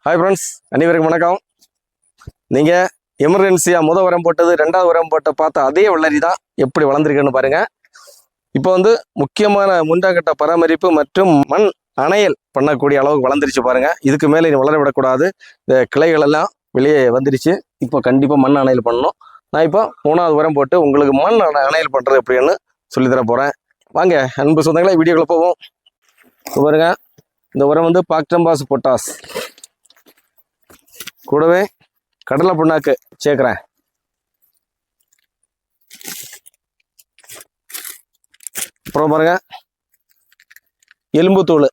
Hi friends, அனைவருக்கும் வணக்கம். நீங்கள் எமர்ஜென்சியாக உரம் போட்டது, ரெண்டாவது உரம் போட்ட பார்த்த அதே வளரி தான் எப்படி வளர்ந்துருக்குன்னு பாருங்கள். இப்போ முக்கியமான முண்டாகட்ட பராமரிப்பு மற்றும் மண் அணையல் பண்ணக்கூடிய அளவுக்கு வளர்ந்துருச்சு பாருங்கள். இதுக்கு மேலே இனி வளர விடக்கூடாது. இந்த கிளைகள் எல்லாம் வெளியே வந்துருச்சு. இப்போ கண்டிப்பாக மண் அணையல் பண்ணணும். நான் இப்போ 3வது உரம் போட்டு உங்களுக்கு மண் அணையல் பண்ணுறது எப்படின்னு சொல்லித்தர போகிறேன். வாங்க அன்பு சொந்தங்களே, வீடியோக்குள்ள போவோம். இப்போ பாருங்க, இந்த உரம் பாக்டம்பாஸ் பொட்டாஸ் கூடவே கடலை புண்ணாக்கு சேர்க்குறேன். அப்புறம் பாருங்க, எலும்புத்தூள்,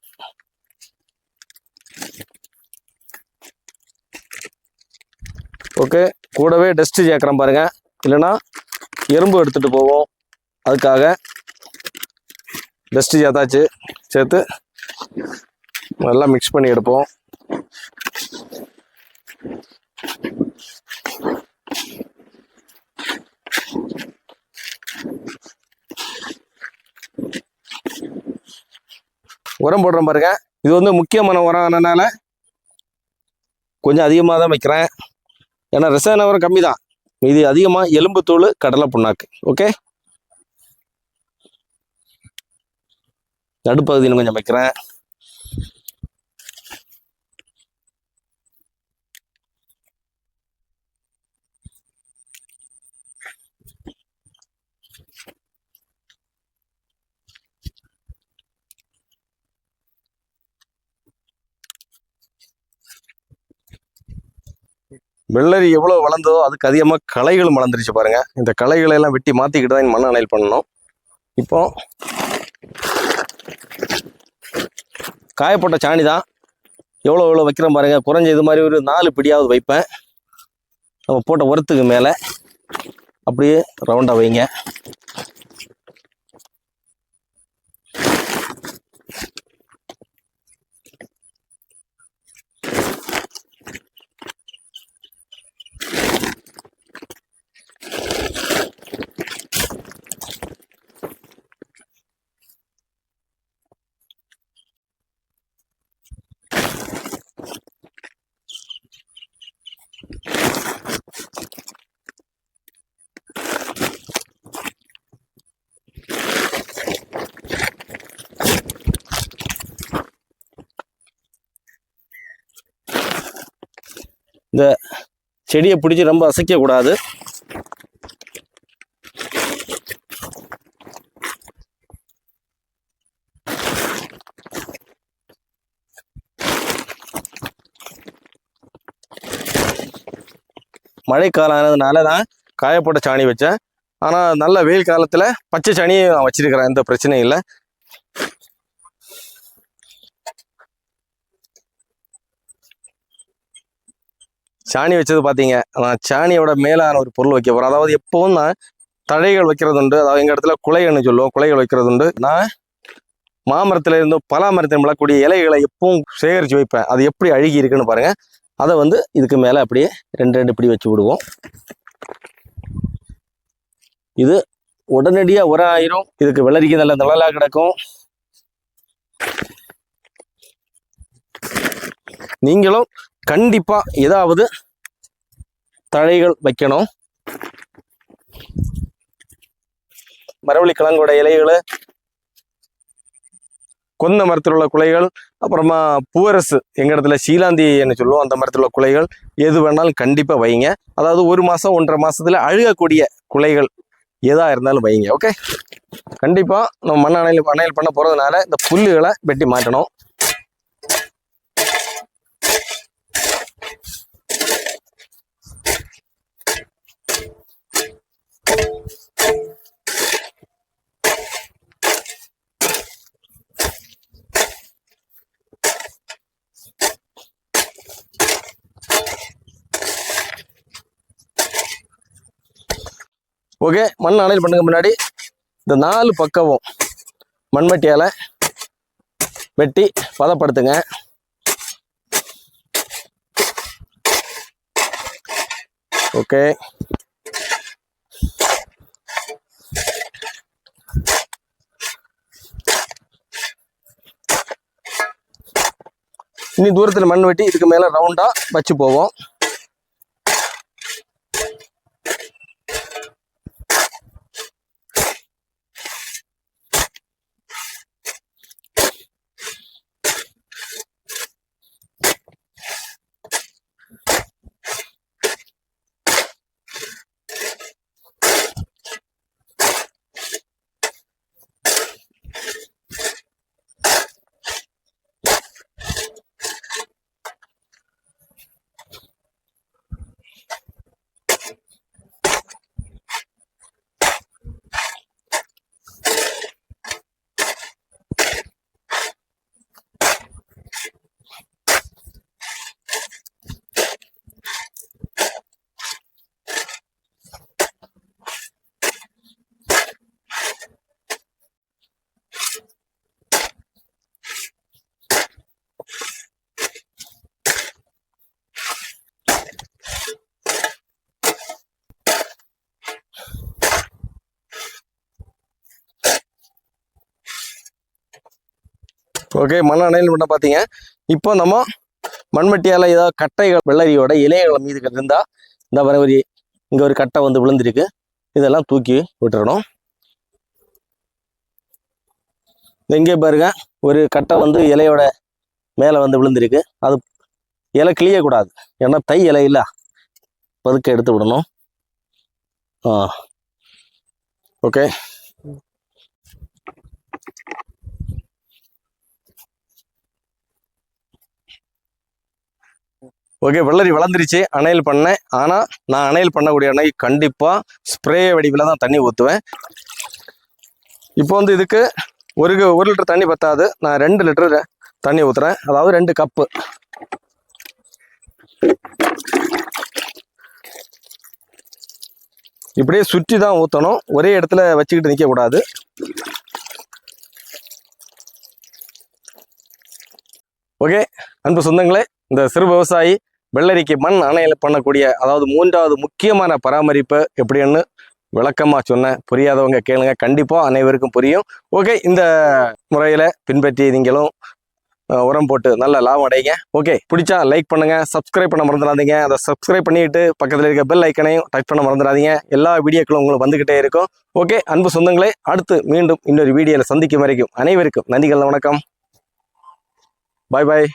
ஓகே. கூடவே டஸ்ட்டு சேர்க்குறேன் பாருங்க, இல்லைன்னா எறும்பு எடுத்துகிட்டு போவோம். அதுக்காக டஸ்ட்டு சேர்த்தாச்சு. சேர்த்து நல்லா மிக்ஸ் பண்ணி எடுப்போம். உரம் போடுறேன் பாருங்க. இது முக்கியமான உரம் ஆனதுனால கொஞ்சம் அதிகமாக தான் வைக்கிறேன். ஏன்னா ரசாயன உரம் கம்மி தான். இது அதிகமாக எலும்புத்தூள், கடலை புண்ணாக்கு. ஓகே, நடுப்பகுதியில் கொஞ்சம் வைக்கிறேன். வெள்ளரி எவ்வளோ வளர்ந்ததோ அதுக்கு அதிகமாக களைகளும் வளர்ந்துருச்சு பாருங்க. இந்த களைகளை எல்லாம் வெட்டி மாற்றிக்கிட்டு தான் மண் அணையல் பண்ணணும். இப்போ காயப்போட்ட சாணி தான் எவ்வளோ வைக்கிறோம் பாருங்க. குறைஞ்ச இது மாதிரி ஒரு 4 பிடியாவது வைப்பேன். நம்ம போட்ட உரத்துக்கு மேலே அப்படியே ரவுண்டாக வைங்க. இந்த செடியை பிடிச்சி ரொம்ப அசைக்கக்கூடாது. மழைக்காலம் ஆனதுனால தான் காயப்போட்ட சாணி வச்சேன். ஆனால் நல்ல வெயில் காலத்தில் பச்சை சாணியை நான் வச்சிருக்கிறேன். எந்த பிரச்சனையும் இல்லை. சாணி வச்சது பார்த்தீங்க, நான் சாணியோட மேலான ஒரு பொருள் வைக்க போகிறேன். அதாவது எப்போவும் நான் தழைகள் வைக்கிறது உண்டு. அதாவது எங்கள் இடத்துல குலைன்னு சொல்லுவோம், குலைகள் வைக்கிறது உண்டு. நான் மாமரத்தில் இருந்தும் பலாமரத்தில் விழக்கூடிய இலைகளை எப்பவும் சேகரித்து வைப்பேன். அது எப்படி அழுகி இருக்குன்னு பாருங்கள். அதை இதுக்கு மேலே அப்படியே 2 பிடி வச்சு விடுவோம். இது உடனடியாக உரம் ஆயிரும். இதுக்கு வெள்ளரிக்கு நல்ல நிழலாக கிடக்கும். நீங்களும் கண்டிப்பா ஏதாவது தழைகள் வைக்கணும். மரவள்ளி கிழங்கோட இலைகள், கொந்த மரத்தில் உள்ள குலைகள், அப்புறமா பூவரசு, எங்க இடத்துல சீலாந்தி என்ன சொல்லுவோம், அந்த மரத்தில் உள்ள குலைகள் எது வேணாலும் கண்டிப்பா வைங்க. அதாவது 1 மாசம் 1.5 மாசத்துல அழுகக்கூடிய குலைகள் எதா இருந்தாலும் வைங்க. ஓகே, கண்டிப்பா நம்ம மண் அணையல் பண்ண போறதுனால இந்த புல்லுகளை வெட்டி மாட்டணும். ஓகே, மண் அணையல் பண்ணுங்க முன்னாடி இந்த 4 பக்கமும் மண்வெட்டியால வெட்டி பதப்படுத்துங்க. ஓகே, இனி தூரத்தில் மண் வெட்டி இதுக்கு மேலே ரவுண்டாக வச்சு போவோம். ஓகே, மண் அணையில் பண்ண பார்த்தீங்க. இப்போ நம்ம மண்வெட்டியால் ஏதாவது கட்டைகள் வெள்ளரியோட இலைகளை மீது இருந்தால் இந்த வர ஒரு இங்கே ஒரு கட்டை வந்து விழுந்திருக்கு, இதெல்லாம் தூக்கி விட்டுறணும். எங்கே பாருங்க, ஒரு கட்டை வந்து இலையோட மேலே வந்து விழுந்திருக்கு. அது இலை கிளியக்கூடாது, ஏன்னா தை இலை இல்லை, பதுக்க எடுத்து விடணும். ஓகே, ஓகே, வெள்ளரி வளர்ந்துருச்சு, அணையல் பண்ணேன். ஆனால் நான் அணையல் பண்ணக்கூடிய அணை கண்டிப்பாக ஸ்ப்ரே வடிவில் தான் தண்ணி ஊற்றுவேன். இப்போ வந்து இதுக்கு ஒரு லிட்டர் தண்ணி பத்தாது, நான் 2 லிட்டர் தண்ணி ஊற்றுறேன், அதாவது 2 கப்பு. இப்படியே சுற்றி தான் ஊற்றணும், ஒரே இடத்துல வச்சுக்கிட்டு நிற்கக்கூடாது. ஓகே அன்பு சொந்தங்களே, இந்த சிறு விவசாயி வெள்ளரிக்கு மண் அணையல் பண்ணக்கூடிய அதாவது 3வது முக்கியமான பராமரிப்பு எப்படின்னு விளக்கமாக சொன்னேன். புரியாதவங்க கேளுங்க, கண்டிப்பாக அனைவருக்கும் புரியும். ஓகே, இந்த முறையில் பின்பற்றி நீங்களும் உரம் போட்டு நல்ல லாபம் அடைங்க. ஓகே, பிடிச்சா லைக் பண்ணுங்க, சப்ஸ்கிரைப் பண்ண மறந்துடாதீங்க. அதை சப்ஸ்கிரைப் பண்ணிட்டு பக்கத்தில் இருக்க பெல் ஐக்கனையும் டச் பண்ண மறந்துடாதீங்க. எல்லா வீடியோக்களும் உங்களுக்கு வந்துகிட்டே இருக்கும். ஓகே அன்பு சொந்தங்களே, அடுத்து மீண்டும் இன்னொரு வீடியோவில் சந்திக்கும் வரைக்கும் அனைவருக்கும் நன்றிகள், வணக்கம், பாய் பாய்.